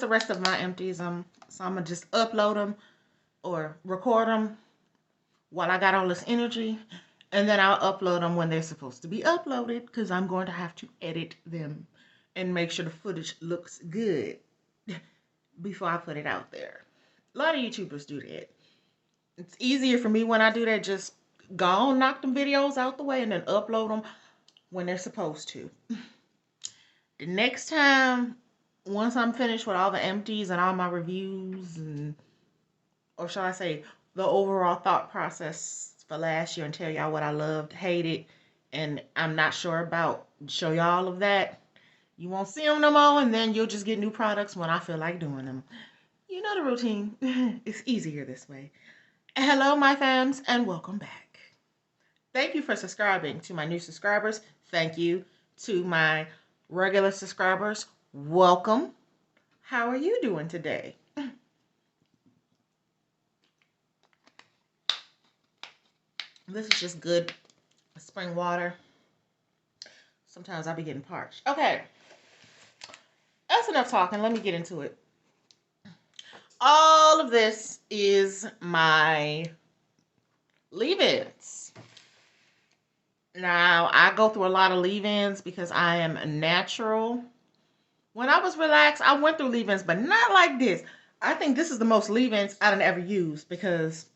rest of my empties. So I'm gonna just upload them or record them while I got all this energy, and then I'll upload them when they're supposed to be uploaded because I'm going to have to edit them and make sure the footage looks good before I put it out there. A lot of YouTubers do that. It's easier for me when I do that. Just go on, knock them videos out the way, and then upload them when they're supposed to. The next time, once I'm finished with all the empties and all my reviews, and or shall I say, the overall thought process for last year, and tell y'all what I loved, hated, and I'm not sure about, show y'all all of that. You won't see them no more, and then you'll just get new products when I feel like doing them. You know the routine. It's easier this way. Hello, my fams, and welcome back. Thank you for subscribing. To my new subscribers, thank you. To my regular subscribers, welcome. How are you doing today? This is just good spring water. Sometimes I'll be getting parched. Okay, that's enough talking. Let me get into it. All of this is my leave-ins. Now, I go through a lot of leave-ins because I am a natural. When I was relaxed, I went through leave-ins, but not like this. I think this is the most leave-ins I've ever used because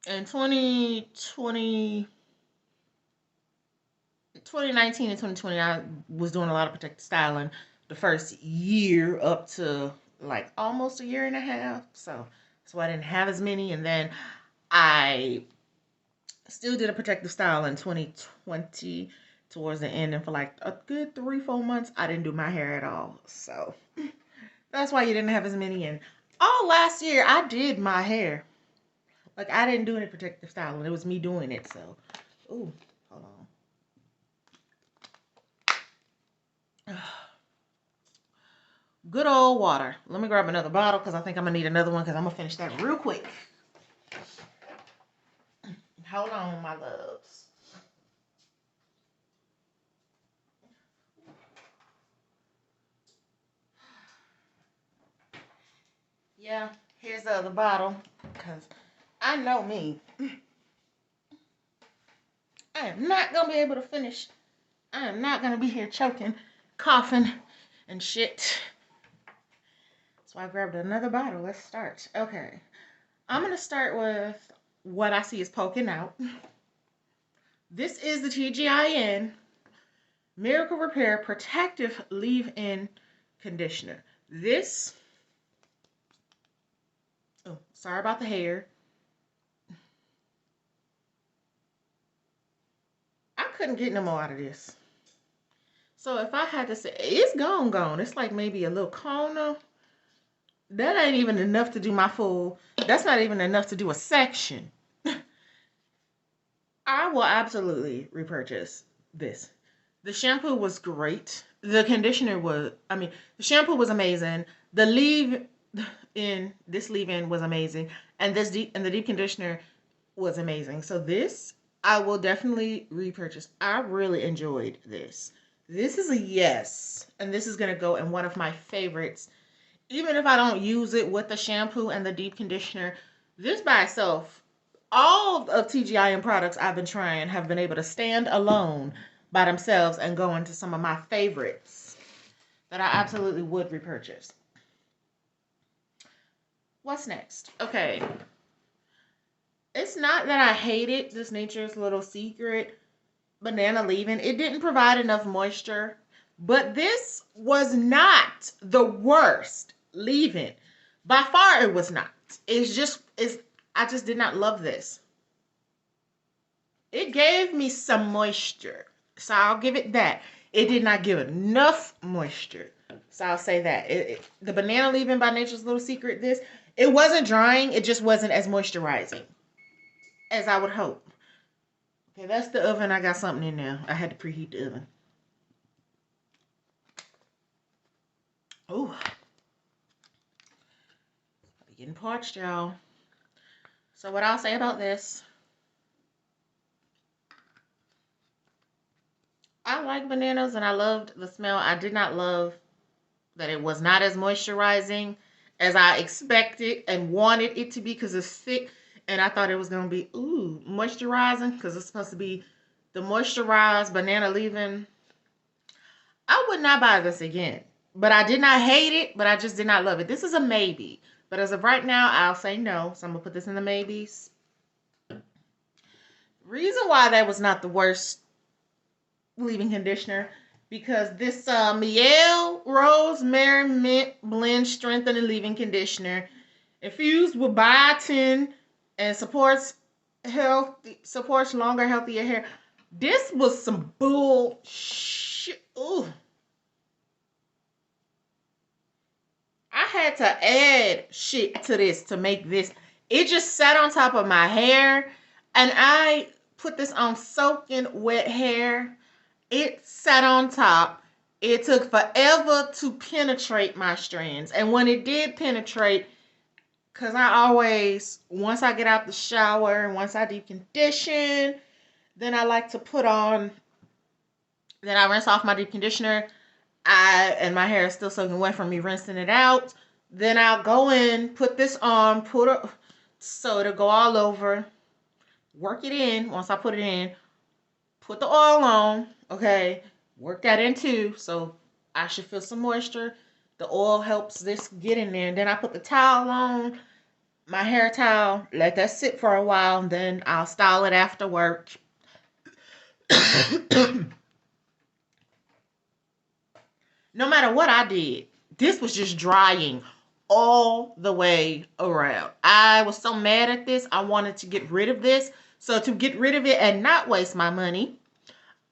in 2019 and 2020, I was doing a lot of protective styling the first year up to like almost a year and a half. So I didn't have as many. And then I still did a protective style in 2020 towards the end. And for like a good 3-4 months, I didn't do my hair at all. So that's why you didn't have as many. And all last year, I did my hair. Like, I didn't do any protective styling. It was me doing it. So, ooh, hold on. Good old water. Let me grab another bottle because I think I'm going to need another one because I'm going to finish that real quick. Hold on, my loves. Yeah, here's the other bottle because I know me. I am not going to be able to finish. I am not going to be here choking, coughing, and shit. So I grabbed another bottle. Let's start. Okay. I'm going to start with what I see is poking out. This is the TGIN Miracle Repair Protective Leave-In Conditioner. This, oh, sorry about the hair. I couldn't get no more out of this. So if I had to say, it's gone. It's like maybe a little corner. That ain't even enough to do my full, that's not even enough to do a section. I will absolutely repurchase this. The shampoo was great. The conditioner was, the shampoo was amazing. The leave-in was amazing. And the deep conditioner was amazing. So this, I will definitely repurchase. I really enjoyed this. This is a yes. And this is going to go in one of my favorites. Even if I don't use it with the shampoo and the deep conditioner, this by itself, all of TGIM products I've been trying have been able to stand alone by themselves and go into some of my favorites that I absolutely would repurchase. What's next? Okay. It's not that I hate it. This Nature's Little Secret banana leave-in. It didn't provide enough moisture. But this was not the worst leave-in. By far, it was not. I just did not love this. It gave me some moisture. So I'll give it that. It did not give enough moisture. So I'll say that. The banana leave-in by Nature's Little Secret, it wasn't drying. It just wasn't as moisturizing as I would hope. Okay, that's the oven. I got something in there. I had to preheat the oven. Oh, I'm getting parched, y'all. So what I'll say about this, I like bananas and I loved the smell. I did not love that it was not as moisturizing as I expected and wanted it to be because it's thick. And I thought it was going to be, ooh, moisturizing because it's supposed to be the moisturized banana leave-in. I would not buy this again. But I did not hate it, but I just did not love it. This is a maybe. But as of right now, I'll say no. So I'm going to put this in the maybes. Reason why that was not the worst leave-in conditioner, because this Miele Rosemary Mint Blend Strengthening Leave-In Conditioner infused with biotin and supports longer, healthier hair. This was some bullshit. Ooh. I had to add shit to this to make this. It just sat on top of my hair, and I put this on soaking wet hair. It sat on top. It took forever to penetrate my strands. And when it did penetrate, because I always, once I get out the shower, once I deep condition, then I like to put on, then I rinse off my deep conditioner. And my hair is still soaking wet from me rinsing it out. Then I'll go in, put this on, so it'll go all over. Work it in. Once I put it in, put the oil on, okay, work that in too, so I should feel some moisture. The oil helps this get in there. And then I put the towel on, my hair towel, let that sit for a while, and then I'll style it after work. No matter what I did, this was just drying all the way around. I was so mad at this, I wanted to get rid of this. So to get rid of it and not waste my money,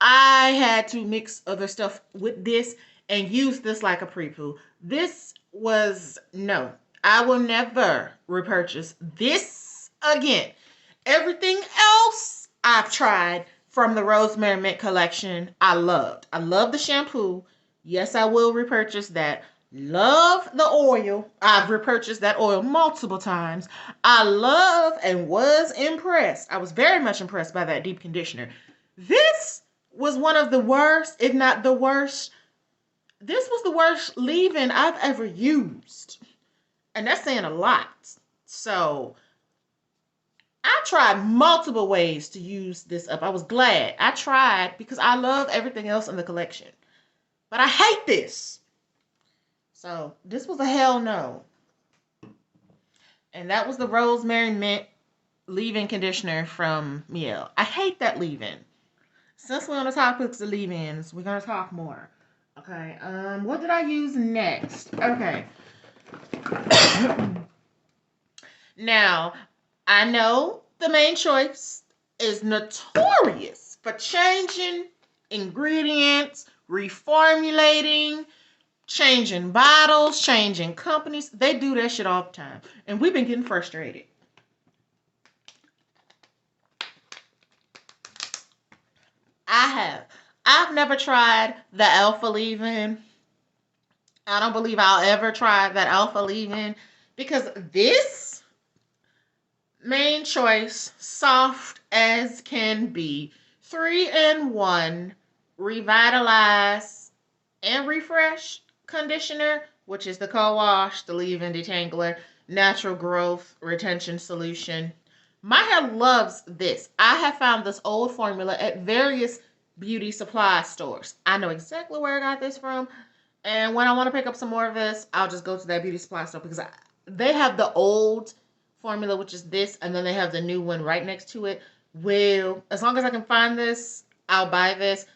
I had to mix other stuff with this and use this like a pre-poo. This was, no, I will never repurchase this again. Everything else I've tried from the Rosemary Mint collection, I loved. I love the shampoo. Yes, I will repurchase that. Love the oil. I've repurchased that oil multiple times. I love and was impressed. I was very much impressed by that deep conditioner. This was one of the worst, if not the worst. This was the worst leave-in I've ever used. And that's saying a lot. So I tried multiple ways to use this up. I was glad I tried because I love everything else in the collection. But I hate this. So this was a hell no. And that was the Rosemary Mint leave-in conditioner from Miele. I hate that leave-in. Since we're on the topics of leave-ins, we're gonna talk more. Okay. What did I use next? Okay. Now, I know the main choice is notorious for changing ingredients, reformulating, changing bottles, changing companies. They do that shit all the time. And we've been getting frustrated. I have. I've never tried the alpha leave-in. I don't believe I'll ever try that alpha leave-in because this main choice, soft as can be, 3-in-1 revitalize and refresh conditioner, which is the co-wash, the leave-in detangler, natural growth retention solution. My hair loves this. I have found this old formula at various beauty supply stores. I know exactly where I got this from. And when I want to pick up some more of this, I'll just go to that beauty supply store because they have the old formula, which is this, and then they have the new one right next to it. Well, as long as I can find this, I'll buy this.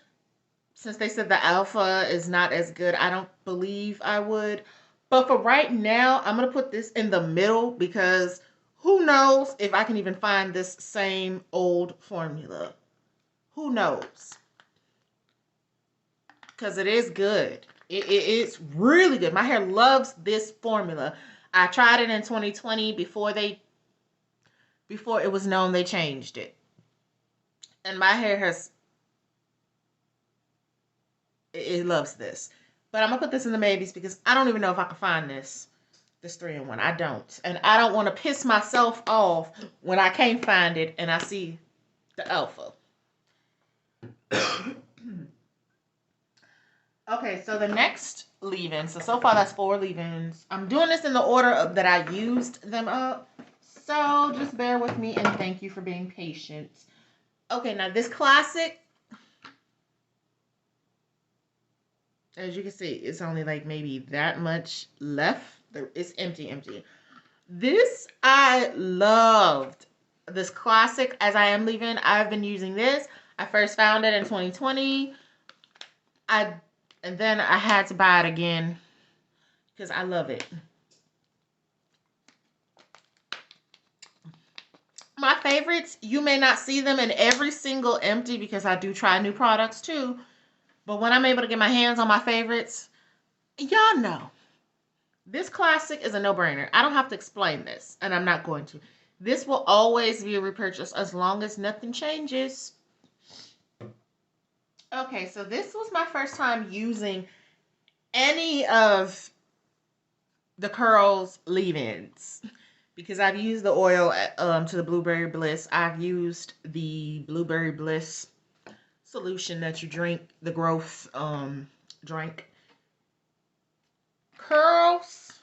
Since they said the alpha is not as good, I don't believe I would. But for right now, I'm going to put this in the middle because who knows if I can even find this same old formula. Who knows? Because it is good. It's really good. My hair loves this formula. I tried it in 2020 before it was known they changed it. And my hair it loves this. But I'm going to put this in the maybes because I don't even know if I can find this 3-in-1. I don't. And I don't want to piss myself off when I can't find it and I see the alpha. Okay, so the next leave-ins. So far that's 4 leave-ins. I'm doing this in the order of that I used them up. So just bear with me and thank you for being patient. Okay, now this classic, as you can see, it's only like maybe that much left. It's empty. This, I loved. This classic, as I am leaving, I've been using this. I first found it in 2020. And then I had to buy it again because I love it. My favorites, you may not see them in every single empty because I do try new products too. But when I'm able to get my hands on my favorites, y'all know. This classic is a no-brainer. I don't have to explain this, and I'm not going to. This will always be a repurchase as long as nothing changes. Okay, so this was my first time using any of the Curls leave-ins because I've used the oil to the Blueberry Bliss. I've used the Blueberry Bliss solution that you drink, the growth drink. Curls,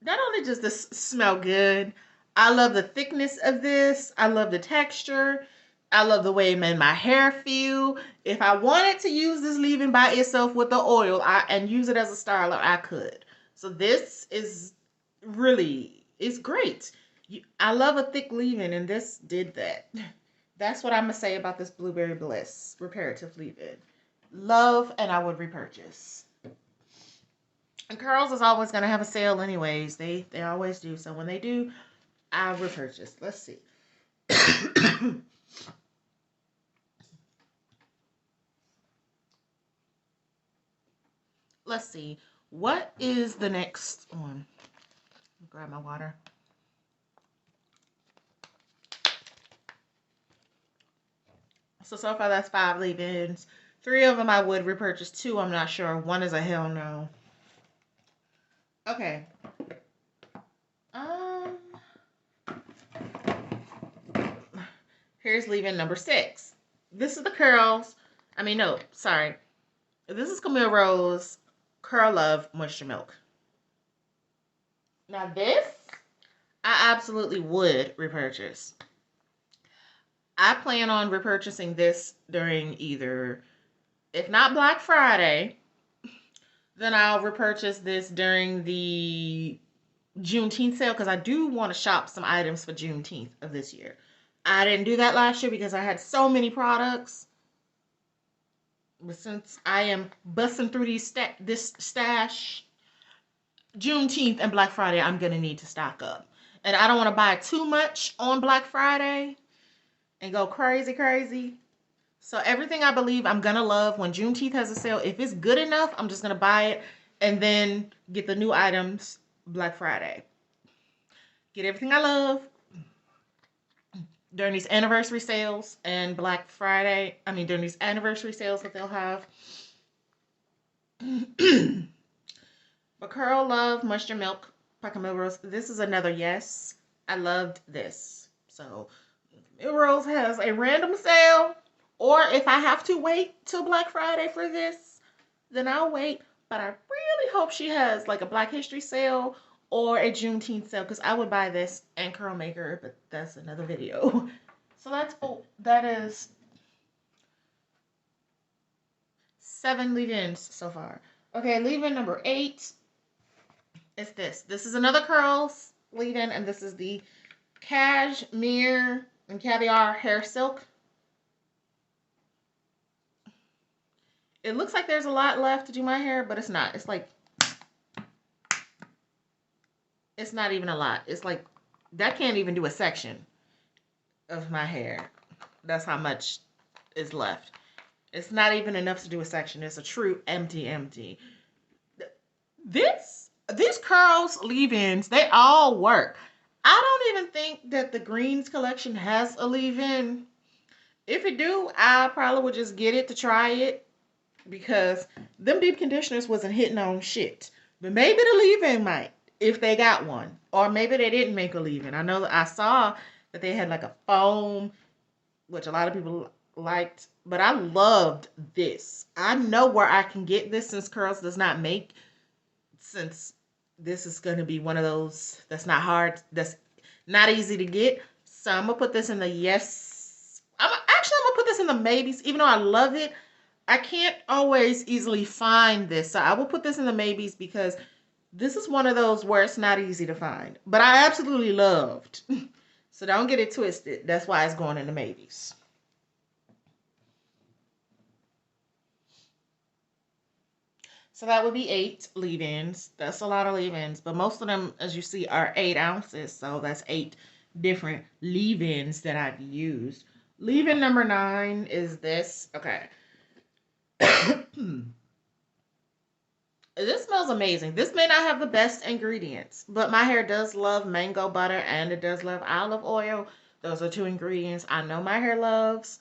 not only does this smell good, I love the thickness of this. I love the texture. I love the way it made my hair feel. If I wanted to use this leave-in by itself with the oil and use it as a styler, I could. So this is really, it's great. I love a thick leave-in, and this did that. That's what I'm going to say about this Blueberry Bliss reparative leave-in. Love, and I would repurchase. And Curls is always going to have a sale anyways. They always do. So when they do, I'll repurchase. Let's see. Let's see. What is the next one? Grab my water. So far that's 5 leave-ins. 3 of them I would repurchase. 2 I'm not sure. 1 is a hell no. Okay. Here's leave-in number 6. This is the Curls. This is Camille Rose Curl Love Moisture Milk. Now this, I absolutely would repurchase. I plan on repurchasing this during either, if not Black Friday, then I'll repurchase this during the Juneteenth sale because I do want to shop some items for Juneteenth of this year. I didn't do that last year because I had so many products. But since I am busting through this stash, Juneteenth and Black Friday, I'm going to need to stock up. And I don't want to buy too much on Black Friday and go crazy. So everything I believe I'm going to love when Juneteenth has a sale, if it's good enough, I'm just going to buy it and then get the new items Black Friday. Get everything I love during these anniversary sales and Black Friday. During these anniversary sales that they'll have. But Curl Love Moisture Milk by Camille Rose. This is another yes. I loved this. So Camille Rose has a random sale. Or if I have to wait till Black Friday for this, then I'll wait. But I really hope she has like a Black History sale or a Juneteenth sale because I would buy this and Curl Maker, but that's another video. So that is 7 leave-ins so far. Okay, leave-in number 8 is this. This is another Curls leave-in, and this is the Cashmere and Caviar Hair Silk. It looks like there's a lot left to do my hair, but it's not. It's like, it's not even a lot. It's like, that can't even do a section of my hair. That's how much is left. It's not even enough to do a section. It's a true empty. These Curls leave-ins, they all work. I don't even think that the Greens collection has a leave-in. If it do, I probably would just get it to try it. Because them deep conditioners wasn't hitting on shit. But maybe the leave-in might, if they got one. Or maybe they didn't make a leave-in. I know that I saw that they had like a foam, which a lot of people liked, but I loved this. I know where I can get this since Curls does not make, since this is going to be one of those that's not hard, that's not easy to get. So I'm gonna put this in the yes. I'm gonna put this in the maybes, even though I love it. I can't always easily find this, so I will put this in the maybes because this is one of those where it's not easy to find, but I absolutely loved. So don't get it twisted. That's why it's going in the maybes. So that would be 8 leave-ins. That's a lot of leave-ins, but most of them, as you see, are 8 ounces. So that's 8 different leave-ins that I've used. Leave-in number 9 is this. Okay. This smells amazing. This may not have the best ingredients, but my hair does love mango butter and it does love olive oil. Those are 2 ingredients I know my hair loves.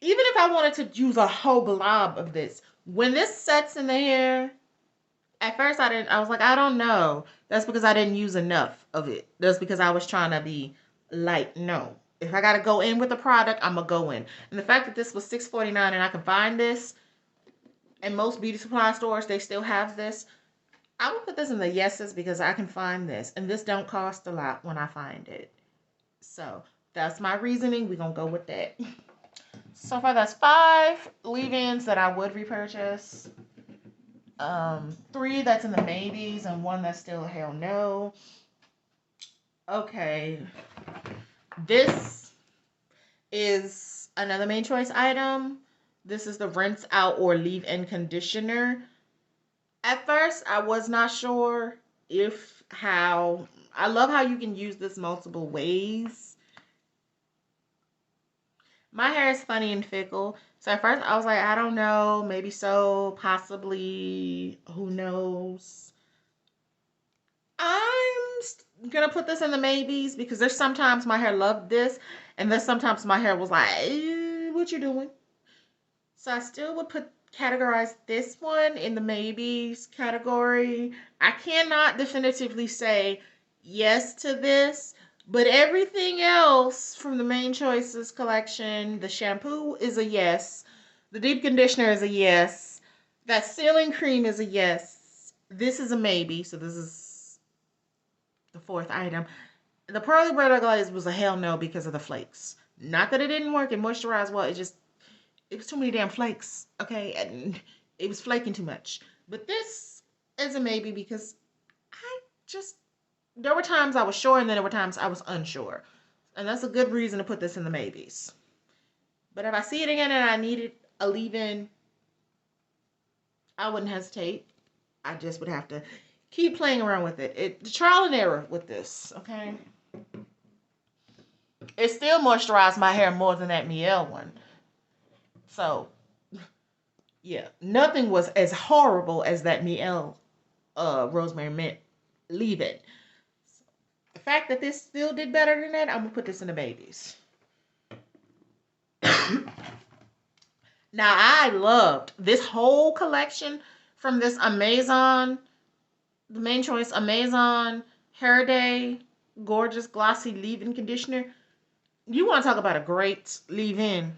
Even if I wanted to use a whole blob of this, when this sets in the hair, at first I didn't, I was like, I don't know. That's because I didn't use enough of it. That's because I was trying to be light. No. If I got to go in with a product, I'm going to go in. And the fact that this was $6.49 and I can find this, in most beauty supply stores, they still have this. I will put this in the yeses because I can find this. And this don't cost a lot when I find it. So that's my reasoning. We're going to go with that. So far, that's 5 leave-ins that I would repurchase. 3 that's in the maybes and 1 that's still a hell no. Okay. This is another main choice item. This is the rinse out or leave-in conditioner. At first, I was not sure how. I love how you can use this multiple ways. My hair is funny and fickle. So at first I was like, I don't know, maybe so, possibly, who knows. I'm gonna put this in the maybes because there's sometimes my hair loved this, and then sometimes my hair was like, what you doing? So I still would categorize this one in the maybes category. I cannot definitively say yes to this, but everything else from the main choices collection, the shampoo is a yes, the deep conditioner is a yes, that sealing cream is a yes, this is a maybe, so this is the 4th item. The Pearly Butter Glaze was a hell no because of the flakes. Not that it didn't work, it moisturized well, it was too many damn flakes, okay, and it was flaking too much. But this is a maybe because I just, there were times I was sure and then there were times I was unsure. And that's a good reason to put this in the maybes. But if I see it again and I needed a leave-in, I wouldn't hesitate. I just would have to keep playing around with it. The trial and error with this, okay? It still moisturized my hair more than that Mielle one. So, yeah, nothing was as horrible as that Mielle Rosemary Mint leave-in. The fact that this still did better than that, I'm going to put this in the babies. Now, I loved this whole collection from this Amazon, the main choice Amazon Hair Day Gorgeous Glossy Leave-In Conditioner. You want to talk about a great leave-in.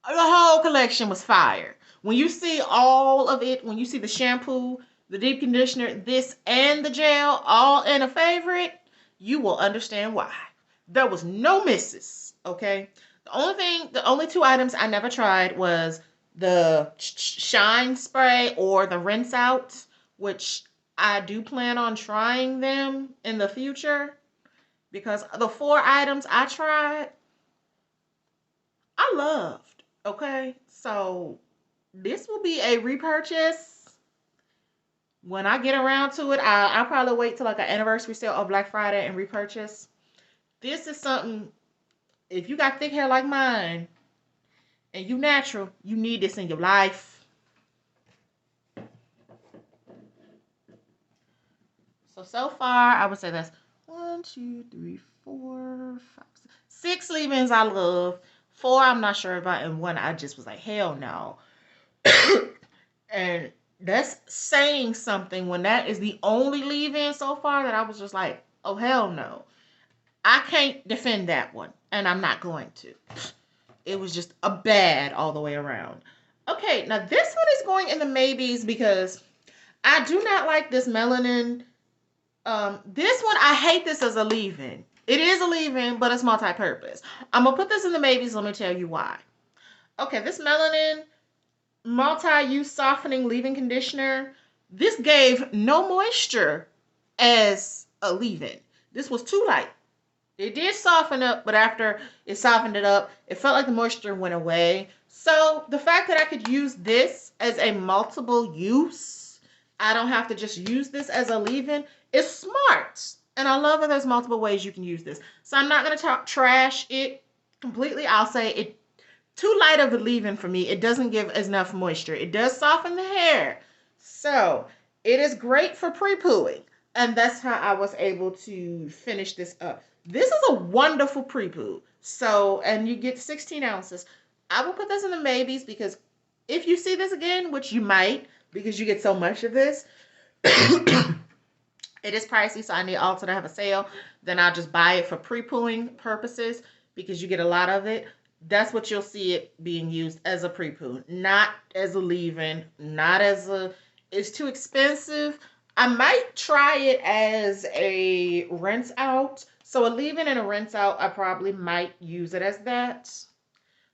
The whole collection was fire. When you see all of it, when you see the shampoo, the deep conditioner, this, and the gel all in a favorite, you will understand why. There was no misses, okay? The only 2 items I never tried was the shine spray or the rinse out, which I do plan on trying them in the future because the 4 items I tried, I loved, okay? So this will be a repurchase. When I get around to it, I'll probably wait till like an anniversary sale or Black Friday and repurchase. This is something, if you got thick hair like mine and you natural, you need this in your life. So far, I would say that's 1, 2, 3, 4, 5, 6 leave-ins I love. 4 I'm not sure about, and 1 I just was like, hell no. And that's saying something when that is the only leave-in so far that I was just like, oh hell no. I can't defend that one, and I'm not going to. It was just a bad all the way around. Okay, now this one is going in the maybes because I do not like this melanin. This one, I hate this as a leave-in. It is a leave-in, but it's multi-purpose. I'm gonna put this in the maybes. Let me tell you why. Okay, this melanin multi-use softening leave-in conditioner. This gave no moisture as a leave-in. This was too light. It did soften up, but after it softened it up, it felt like the moisture went away. So the fact that I could use this as a multiple use, I don't have to just use this as a leave-in, is smart. And I love that there's multiple ways you can use this. So I'm not going to trash it completely. I'll say it too light of a leave-in for me. It doesn't give enough moisture. It does soften the hair. So it is great for pre-pooing. And that's how I was able to finish this up. This is a wonderful pre-poo. So, and you get 16 ounces. I will put this in the maybes because if you see this again, which you might because you get so much of this, it is pricey, so I need Ulta to have a sale. Then I'll just buy it for pre-pooing purposes because you get a lot of it. That's what you'll see it being used as a pre-poo, not as a leave-in, not as a, it's too expensive. I might try it as a rinse out. So a leave-in and a rinse out, I probably might use it as that.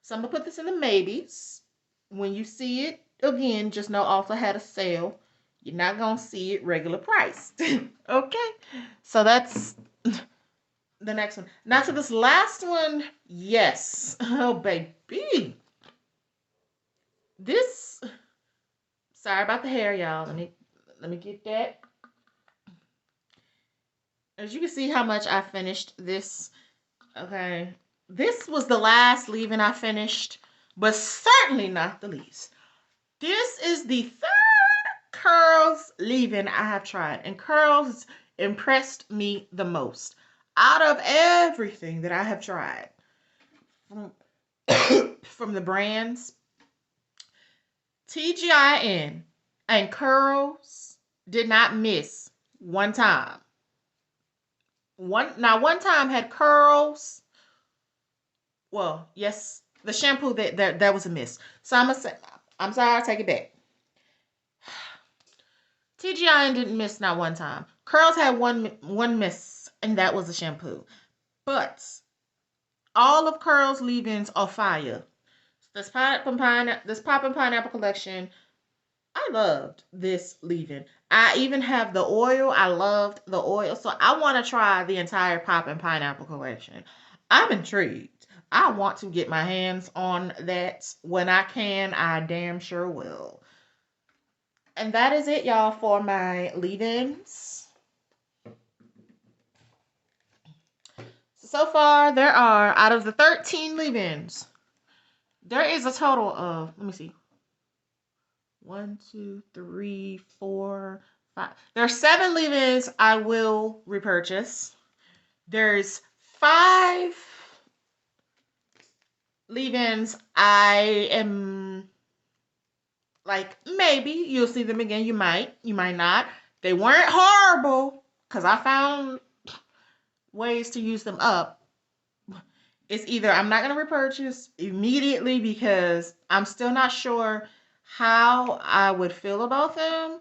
So I'm going to put this in the maybes. When you see it, again, just know Ulta had a sale. You're not going to see it regular priced. Okay? So that's the next one. Now to this last one, yes. Oh, baby. This, sorry about the hair, y'all. Let me get that. As you can see how much I finished this. Okay. This was the last leave-in I finished, but certainly not the least. This is the third curls leave-in I have tried, and curls impressed me the most out of everything that I have tried. From the brands, TGIN and curls did not miss one time. One time had curls. Well, yes, the shampoo that was a miss. So I'm gonna say, I'm sorry, I'll take it back. TGIN didn't miss not one time. Curls had one miss, and that was the shampoo. But all of Curls leave-ins are fire. This poppin' pineapple collection, I loved this leave-in. I even have the oil. I loved the oil. So I want to try the entire poppin' pineapple collection. I'm intrigued. I want to get my hands on that when I can. I damn sure will. And that is it, y'all, for my leave-ins. So far, there are, out of the 13 leave-ins, there is a total of, let me see, 1, 2, 3, 4, 5. There are 7 leave-ins I will repurchase. There's 5 leave-ins I am like, maybe you'll see them again. You might not. They weren't horrible because I found ways to use them up. It's either I'm not going to repurchase immediately because I'm still not sure how I would feel about them.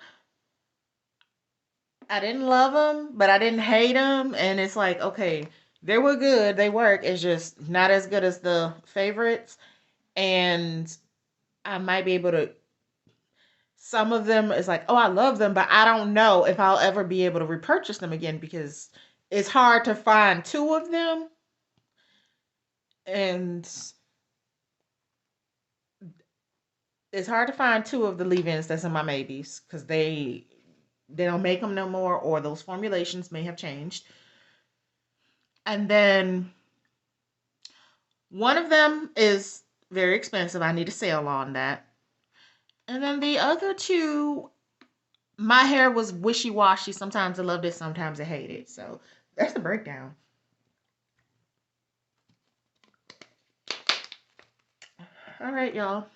I didn't love them, but I didn't hate them. And it's like, okay, they were good. They work. It's just not as good as the favorites. And I might be able to, some of them is like, oh, I love them, but I don't know if I'll ever be able to repurchase them again because it's hard to find 2 of them. And it's hard to find 2 of the leave-ins that's in my maybes because they don't make them no more, or those formulations may have changed. And then one of them is very expensive. I need a sale on that. And then the other 2, my hair was wishy-washy. Sometimes I loved it, sometimes I hate it. So that's the breakdown. All right, y'all.